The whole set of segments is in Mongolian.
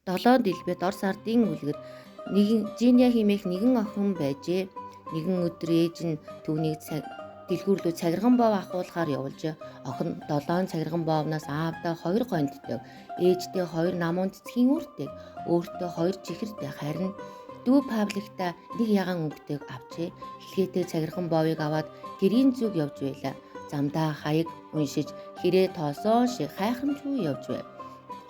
7 дэлбээ дор сардын үлгэр Жиниа хэмээх нэгэн охин байжээ. Нэгэн өдөр ээж нь түүнийг дэлгүүр рүү цагирган бов ахуулахаар явуулж охин 7 цагирган бовноос аавдаа 2 гонддог, ээждээ 2 намуун цэцгийн үрдэг, өөртөө 2 чихэртэй, харин дүү Павликта нэг ягаан өнгөтэйг авчээ. Хэлгээтэй цагирган бовыг аваад гэрийн зүг явж байлаа. Замдаа хаяг уншиж хэрээ тоосон шиг хайхрамжгүй явж байв.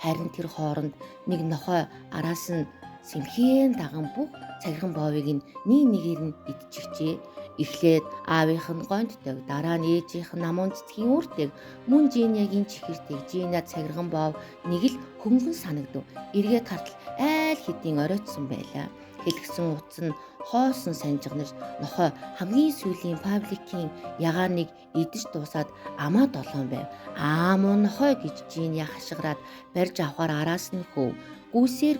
Харин тэр хооронд нэг нохой араас нь сэмхэн даган бүх цагирган бовыг нэг нэгээр нь идчихжээ. Эхлээд аавынх нь гонтдаг, дараа нь ээжийнх нь намуун цэцгийн үрдэг, мөн Жиниагийн чихэртэй. Жиниа цагирган бов нэг л хөнгөн санагдав. Эргээд хартал айл хэдийн оройтсон байлаа. Хэлгсэн утас нь хоосон санжигнаж нохой хамгийн сүүлийн Павликийн ягааныг идэж дуусаад амаа 7 байв. Аа муу нохой гэж Жиниа хашгираад барьж авахаар араас нь хөөв. Гүйсээр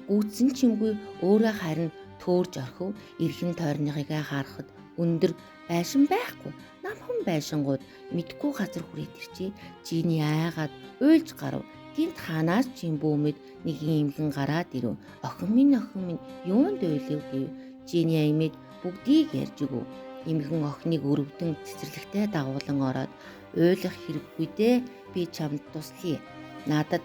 гүйцэн чимгүй өөрөө харин төөрж орхив. Эрхэн тойрныхыгаа харахад өндөр байшин байхгүй. Намхан байшингууд мэдгүй газар хүрээд ирчээ. Жини айгаад уйлж гарав. Гинт ханаас жимбүүмэд нэг имгэн гараад ирэв. Охин минь юунд уйлив гэв. Жини имэд бүгдийг ярьж өгөв. Имгэн охиныг өрөвдөн цэцэрлэгтэй дагуулan ороод уйлах хэрэггүй дээ. Би чамд туслая. Надад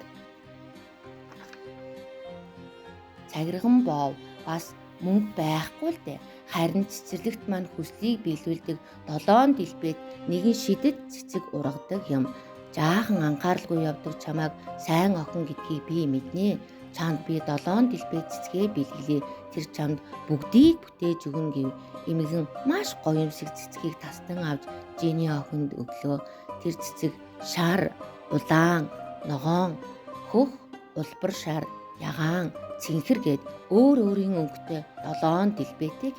цагирган бов бас мөнгө байхгүй л дээ. Харин цэцэрлэгт маань хүслийг биелүүлдэг 7 дэлбээд нэгэн шидэд цэцэг ургадаг юм. Жаахан анхааралгүй явдаг чамайг сайн охин гэдгийг би мэднэ. Чамд би 7 дэлбээд цэцгээ бэлгэлээ. Тэр чамд бүгдийг бүтээж өгнө гэв. Имгэн маш гоёмсог цэцгийг тастан авч Жини охинд өглөө. Тэр цэцэг шар, улаан, ногоон, хөх, улбар шар, ягаан, цэнхэр гээд өөрийн өнгөтэй 7 дэлбээтэйг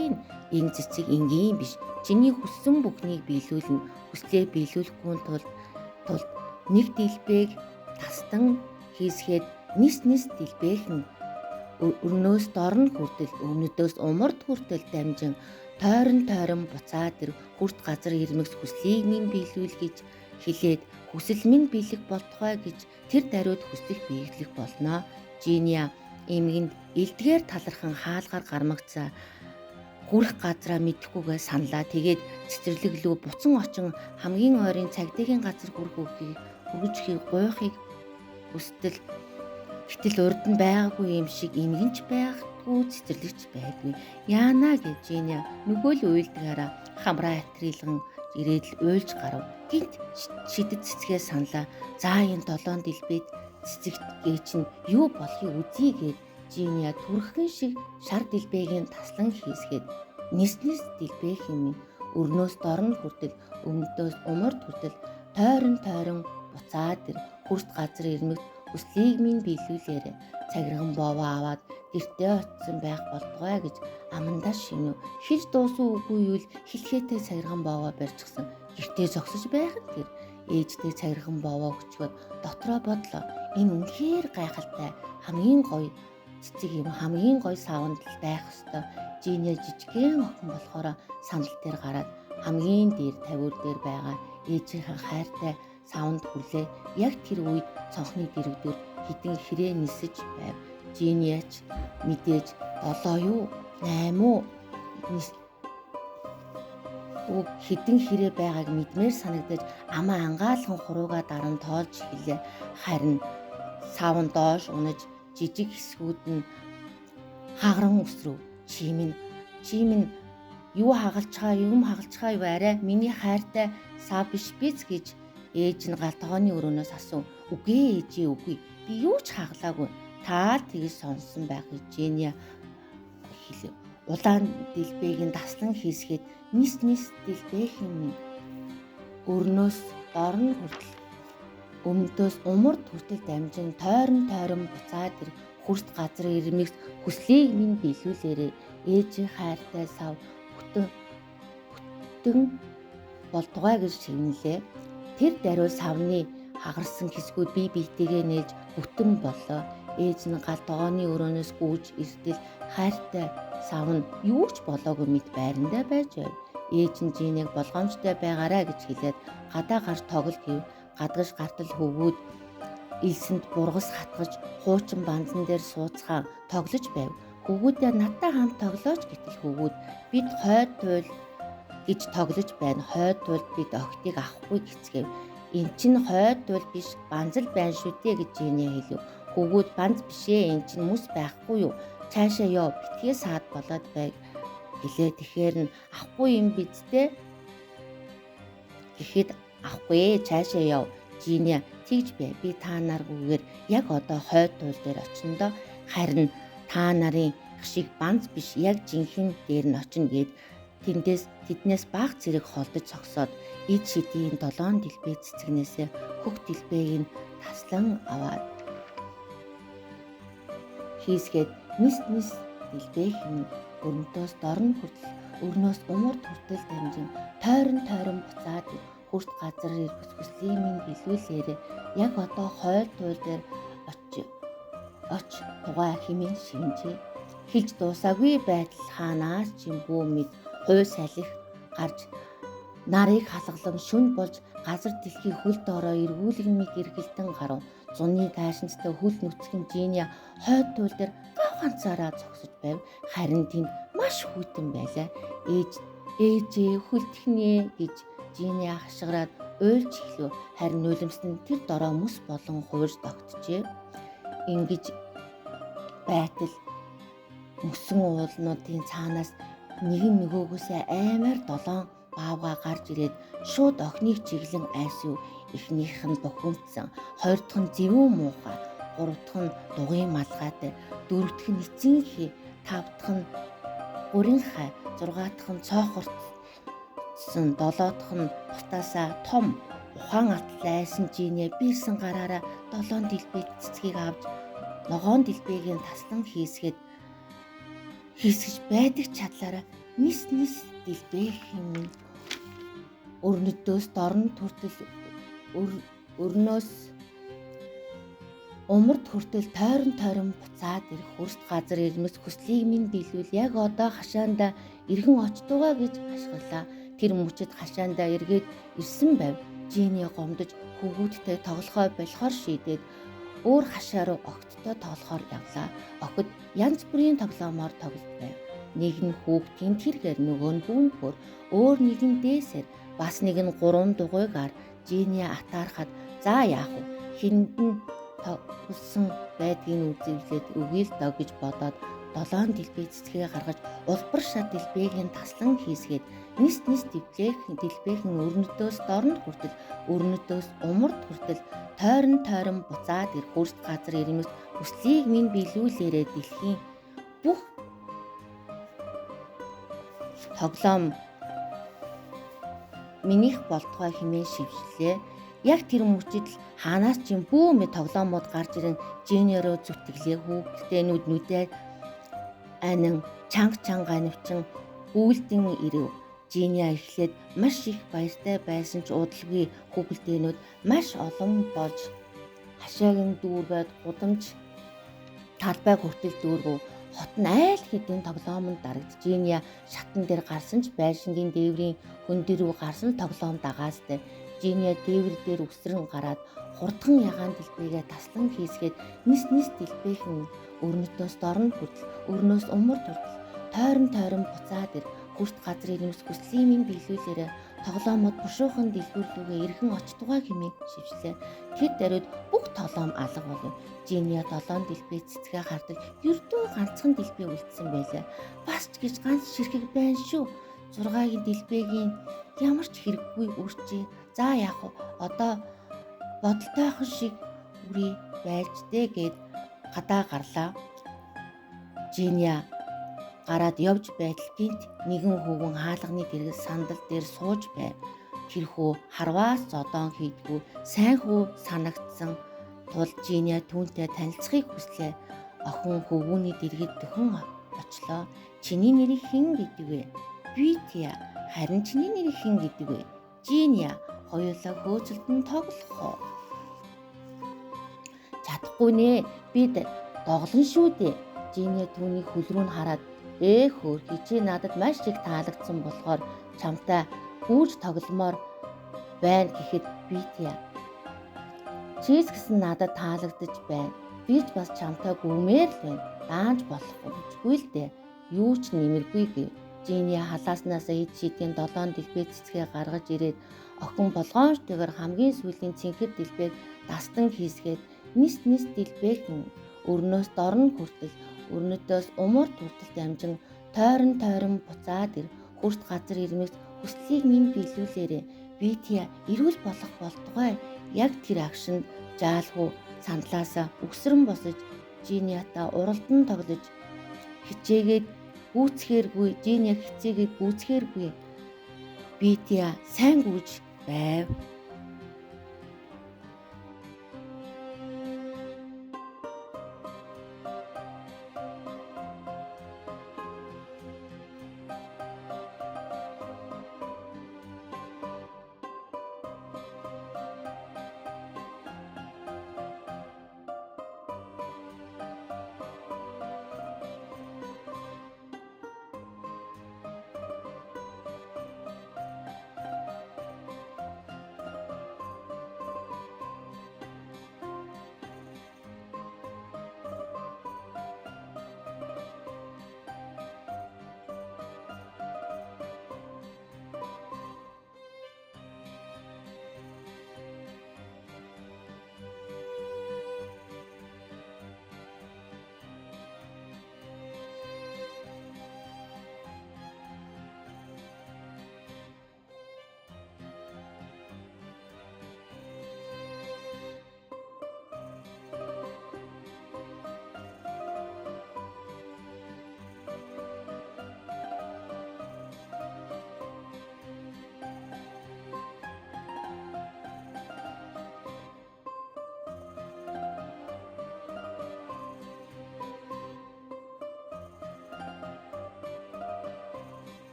энэ цэцэг энгийн биш. Чиний хүссэн бүхнийг биелүүлнэ. Хүслээ биелүүлэхгүй тулд нэг дэлбээг тастан хийсгээд нис дэлбээхэн өрнөөс дорн хүртэл өмнөдөөс умард хүртэл дамжин тойрон буцаад тэр хүрт газар ирмэгс хүслийг минь биелүүл гэж хэлээд хүсэл минь биелэх болтугай гэж тэр даруйд хүслэх биелэх болно. Жиниа эмгэнд элдгээр талархан хаалгаар гармагцаа хүрэх газраа мэдэхгүйгээ саналаа. Тэгээд цэцэрлэг лүү буцан очин хамгийн ойрын цагдаагийн газар хүргэжхийг гуйхыг хүстэл гэтэл урд нь байгаагүй юм шиг эмгэнч байгаагүй цэцэрлэгч байдгүй. Яана гэж Жиниа нөгөө л уйлдгаараа хамраа атрилган ирээд л уйлж гарав. Гинт шидэд цэцгээ саналаа. За энэ 7 дэлбээд цэцэгтгээ чинь юу болохыг үзье гэж Жиниа түрхэн шиг шар дэлбэгийн таслан хийсгээд нис дэлбэхийн өрнөөс дорн хүртэл өмнөдөөс умард хүртэл тойрон буцаад тэр хүрт газар ирмэгт хүслийг минь биелүүлээрэ. Цагирган бовоо аваад гэртээ очсон байх болтугай гэж амандаа шивнэв. Хийж дуусан үгүй юу л хэлхээтэй цагирган бовоо барьчихсан. Гэртээ зогсож байхад тэр ээжтэй цагирган бовоо өчгөөд дотроо бодлоо. Энэ үнэхээр гайхалтай хамгийн гоё цэцэг юм, хамгийн гоё савнд л байх ёстой. Жиниа жижигхэн охин болохоор сандал дээр гараад хамгийн дээр тавиур дээр байгаа ээжийнхээ хайртай савнд хүрлээ. Яг тэр үед цонхны дэрвдэр хідэн хэрээ нисэж байв. Жиниач мэдээж 7 юу 8 уу хідэн хэрэг байгааг мэдмээр санагдаж амаа ангаалхан хуруугаа даран тоолж хэлээ. Харин савн доош унаж жижиг хэсгүүд нь хагаран өсрөв. Чимэн юу хагалцгаа юм юу арай миний хайртай сав биш биз гэж ээж нь галтгооны өрөөнөөс асуув. Үгүй ээжээ үгүй. Би юу ч хагалаагүй. Та тэгж сонссон байх гэж Жиниа хэлв. Улаан дэлбэгийн таслан хийсгээд нис дэлбэхийн өрнөөс дорн хүртэл өмнөдөөс умард хүртэл дамжин тойрон буцаад тэр хүрт газар ирмэгс хүслийг минь биелүүлээрэ. Ээжийн хайртай сав бүтэн болтугай гэж шивнэлээ. Тэр даруй савны хагарсан хэсгүүд биетэйгээ нээж бүтэн боллоо. Ээж нь галтгооны өрөөнөөс гүйж иртэл хайртай сав нь юу ч болоогүй мэд байрандаа байж байв. Ээж нь Жиниг болгоомжтой байгаарай гэж хэлээд гадаа гарч тоглол гэв. Гадагш гартал хөвгүүд Элсэнд бургас хатгаж хуучин банзан дээр сууцгаан тоглож байв. Хөвгүүдээ надтай хамт тоглооч гэтэл хөвгүүд бид хойд туйл гэж тоглож байна. Хойд туйлд бид охидыг авахгүй гэцгээв. Эн чинь хойд туйл биш банзал байна шүү дээ гэж Жиниа хэлв. Хөвгүүд банз бишээ эн чинь мөс байхгүй юу? Цаашаа яв битгий саад болоод байг гэлээ. Тэгэхээр нь авахгүй юм бидтэй гэхэд авахгүй цаашаа яв. Жиниа тэгж бай. Би та наргүйгээр яг одоо хойд туйл дээр очиндоо харин та нарын шиг банз биш яг жинхэнэ дээр нь очино гэд тэднээс баг зэрэг холдож зогсоод ид шидийн 7 дэлбээ цэцгнээсээ хөх дэлбээг нь таслан аваад хийсгээд нис дэлбээх нь өрнөдөөс дорн хүртэл өрнөөс умард хүртэл дамжин тойрон буцаад хүрт газар ирбэс хүслийн минь билүүлээрээ яг одоо хойд туйл дээр оч тугай химэн шинжээ. Хэлж дуусаагүй байтал хаанаас ч юм бүү мэд хой салхи гарч нарыг халгалан шүн болж газар дэлхий хөл доороо эргүүлэгмиг эргэлдэн гарав. Зуны таашинцтай хөл нүцгэн Жиниа хойд туйл дээр гав ганцаараа зогсож байв. Харин тэнд маш хүйтэн байлаа. Ээжээ хүлдэхнээ гэж Жиниа хашгираад уйлж эхлэв. Харин нулимсны тэр дороо мөс болон хуурж тогтжээ. Ингэж байтал мөсөн уулнуудын цаанаас нөгөөгөөсөө аймаар 7 баавга гарч ирээд шууд охиныг чиглэн айсв. Эхнийх нь бохомдсон, хоёр дахь нь зэвүүн муухай, гурав дахь нь дугуйн малгайтай, дөрөв дахь нь эцэн хий, тав дахь нь гурин хай, зургаа дахь нь цоохорсон, долоо дахь нь бутаасаа том ухаан атлайсан Жиниа биелсэн гараараа 7 дэлбээ цэцгийг авч ногоон дэлбэгийн таслан хийсгэж байдаг чадлаараа нис дэлбээх юм өрнөдөөс дорн хүртэл өрнөөс умард хүртэл тойрон буцаад ирэх хүрст газар ирмэс хүслийг минь биелүүл яг одоо хашаандаа эргэн очтугаа гэж ашиглаа. Тэр мөчөд хашаандаа эргээд ирсэн байв. Жиниа гомдож хөвгүүдтэй тоглохоо болохоор шийдээд өөр хашаа руу огттой тоглохоор явлаа. Охид янз бүрийн тоглоомоор тоглож байв. Нэг нь хүүхдийн тэргээр, нөгөө нь бүүнхөр, өөр нэг нь дээсээр, бас нэг нь 3 дугуйгаар. Жиниа атаархад за яах вэ? Хүнд нь тулсан байдгийг үзэвлээд үгүй л доо гэж бодоод 7 дэлбээ цэцгээ гаргаж улбар шат дэлбэгийн таслан хийсгээд нис дэлбээхэн өрнөдөөс дорн хүртэл өрнөдөөс умард хүртэл тойрон буцаад ирэх хүрст газар ирмэс хүслийг минь биелүүлээрээ дэлхийн бүх тоглоом минийх болтугай хэмээн шивжлээ. Яг тэр мөчид л хаанаас ч юм бүү мэд тоглоомод гарч ирэн Жиниа руу зүтгэлээ. Хүүхдтэй нүдээ анин чанга анивчин гүйлдэн ирэв. Жиниа эхлээд маш их баяртай байсан ч удалгүй хүүхдтэйнүүд маш олон болж хашаагийн дүүргээд гудамж талбай хүртэл дүүргөв. Хот нь айл хэдийн тоглоомонд дарагд. Жиниа шатан дээр гарсан ч байшингийн дээврийн хөндөр рүү гарсан тоглоом дагаастай. Жиниа дээвэр дээр үсрэн гараад хурдхан ягаан дэлбэгээ таслан хийсгээд нис дэлбээхэн өрнөдөөс дорн хүртэл өрнөөс умард хүртэл тойрон буцаад ир хүрт газар ирмэс хүслийн минь биелүүлээрээ тоглоомод бушуухан дэлгүүрлүүгээ эргэн очтугай хэмээн шивжлээ. Тэр даруйд бүх тоглоом алга болов. Жиниа 7 дэлбээ цэцгээ хардаж ердөө ганцхан дэлбээ үлдсэн байлаа. Бас ч гэж ганц ширхэг байна шүү. 6-гийн дэлбээгийн ямар ч хэрэггүй үрчээ. За яах вэ? Одоо бодолтойхон шиг үрий байж дээ гэд гадаа гарлаа. Жиниа гараад явж байтал гинт нэгэн хүүгэн хаалганы дэргэс сандал дээр сууж байв. Тэр хүү харваас зодон хийдгүү сайн хүү санагдсан тул Жиниа түүнтэй танилцахыг хүслээ. Охин хөвгүүний дэргэд дөхөн очлоо. Чиний нэрийг хэн гэдэг вэ? Бития. Харин чиний нэрийг хэн гэдэг вэ? Жиниа. Хоёулаа хөөцөлдөн тоглох. Чадахгүй нэ. Бид доглон шүү дээ. Жиниа түүний хөл рүү нь хараад хөөрхий чи надад маш их таалагдсан болохоор чамтай гүйж тогломоор байна гэхэд Бития Чиз гэсэн надад таалагдаж байна. Би ч бас чамтай гүмээр л байна. Даанч болох үггүй л дээ. Юу ч нэмэргүй гэв. Жиний халааснаас ид шидийн 7 дэлбээ цэцгээ гаргаж ирээд охин болгоомжтойгоор хамгийн сүүлийн цэнхэр дэлбээг дастан хийсгээд нис дэлбээхэн өрнөөс дорн хүртэл өрнөдөөс умуур турталт амжин тойрон буцаад ир. Хурц газар ирмэгс хүслийг минь биелүүлээрэ. Би тия эрүүл болох болтугай. Яг тэр агшинд жаалхуу сандлаасаа үгсрэн босож Жиниата уралдан тоглож хичээгээд гүйцэхээргүй. Би тия сайн гүйж байв.